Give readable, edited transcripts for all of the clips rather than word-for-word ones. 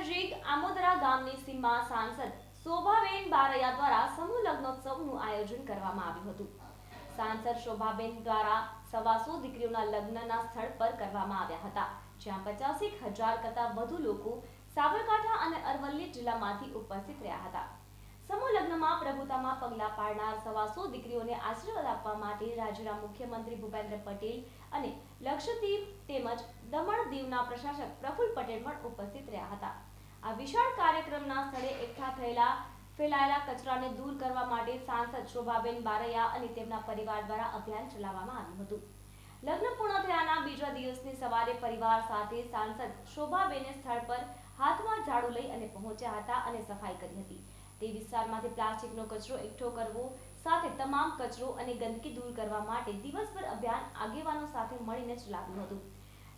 નજીક આમોદરા ગામની સીમમાં સાંસદ શોભાબેન બારૈયા દ્વારા સમૂહ લગ્નોત્સવનું આયોજન કરવામાં આવ્યું હતું। સાંસદ શોભાબેન દ્વારા 125 દીકરીઓના લગ્નના સ્થળ પર કરવામાં આવ્યા હતા, જ્યાં 85,000 કરતાં વધુ લોકો સાબરકાંઠા અને અરવલ્લી જિલ્લામાંથી ઉપસ્થિત રહ્યા હતા। સમૂહ લગ્નમાં પ્રભુતામાં પગલાં પાડનાર 125 દીકરીઓને આશીર્વાદ આપવા માટે રાજ્યના મુખ્યમંત્રી ભૂપેન્દ્ર પટેલ અને લક્ષદ્વીપ તેમજ દમણ દીવના પ્રશાસક પ્રફુલ્લ પટેલ પણ ઉપસ્થિત રહ્યા હતા। આ વિશાળ કાર્યક્રમના સ્થળે એકઠા ફેલાયેલા કચરાને દૂર કરવા માટે સાંસદ શોભાબેન બારૈયા અને તેમના પરિવાર દ્વારા અભિયાન ચલાવવામાં આવ્યું હતું। લગ્ન પૂર્ણ થયાના બીજા દિવસની સવારે પરિવાર સાથે સાંસદ શોભાબેને સ્થળ પર હાથમાં ઝાડુ લઈ અને પહોંચ્યા હતા અને સફાઈ કરી હતી। તે વિસ્તારમાંથી પ્લાસ્ટિકનો કચરો એકઠો કરવો સાથે તમામ કચરો અને ગંદકી દૂર કરવા માટે દિવસભર અભિયાન આગેવાનો સાથે મળીને ચલાવ્યું હતું।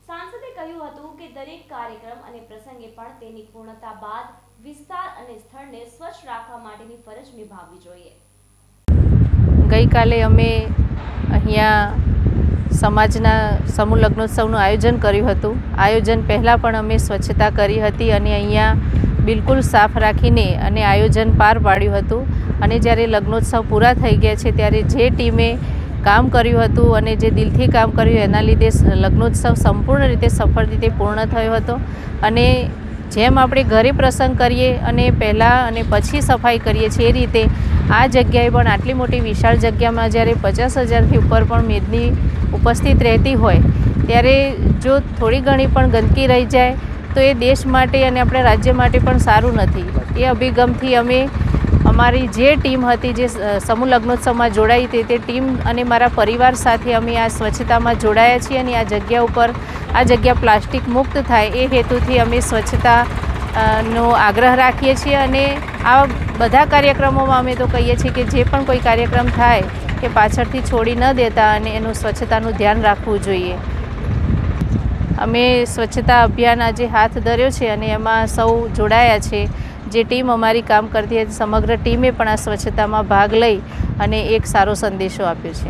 સાંસદે કહ્યું હતું કે દરેક કાર્યક્રમ અને પ્રસંગે પણ તેની પૂર્ણતા બાદ વિસ્તાર અને સ્થળને સ્વચ્છ રાખવા માટેની ફરજ નિભાવવી જોઈએ। ગઈકાલે અમે અહીંયા સમાજના સમૂહ લગ્નોત્સવનું આયોજન કર્યું હતું। આયોજન પહેલાં પણ અમે સ્વચ્છતા કરી હતી અને અહીંયા બિલકુલ સાફ રાખીને અને આયોજન પાર પાડ્યું હતું। અને જ્યારે લગ્નોત્સવ પૂરા થઈ ગયા છે ત્યારે જે ટીમે કામ કર્યું હતું અને જે દિલથી કામ કર્યું એના લીધે લગ્નોત્સવ સંપૂર્ણ રીતે સફળ રીતે પૂર્ણ થયો હતો। અને જેમ આપણે ઘરે પ્રસંગ કરીએ અને પહેલાં અને પછી સફાઈ કરીએ છીએ એ રીતે આ જગ્યાએ પણ આટલી મોટી વિશાળ જગ્યામાં જ્યારે 50,000થી ઉપર પણ મેદની ઉપસ્થિત રહેતી હોય ત્યારે જો થોડી ઘણી પણ ગંદકી રહી જાય તો એ દેશ માટે અને આપણા રાજ્ય માટે પણ સારું નથી। એ અભિગમથી અમે અમારી જે ટીમ હતી જે સમૂહ લગ્નોત્સવમાં જોડાઈ હતી તે ટીમ અને મારા પરિવાર સાથે અમે આ સ્વચ્છતામાં જોડાયા છીએ અને આ જગ્યા ઉપર આ જગ્યા પ્લાસ્ટિક મુક્ત થાય એ હેતુથી અમે સ્વચ્છતાનો આગ્રહ રાખીએ છીએ। અને આ બધા કાર્યક્રમોમાં અમે તો કહીએ છીએ કે જે પણ કોઈ કાર્યક્રમ થાય કે પાછળથી છોડી ન દેતા અને એનું સ્વચ્છતાનું ધ્યાન રાખવું જોઈએ। અમે સ્વચ્છતા અભિયાન આજે હાથ ધર્યો છે અને એમાં સૌ જોડાયા છે। જે ટીમ અમારી કામ કરતી હતી સમગ્ર ટીમે પણ આ સ્વચ્છતામાં ભાગ લઈ અને એક સારો સંદેશો આપ્યો છે।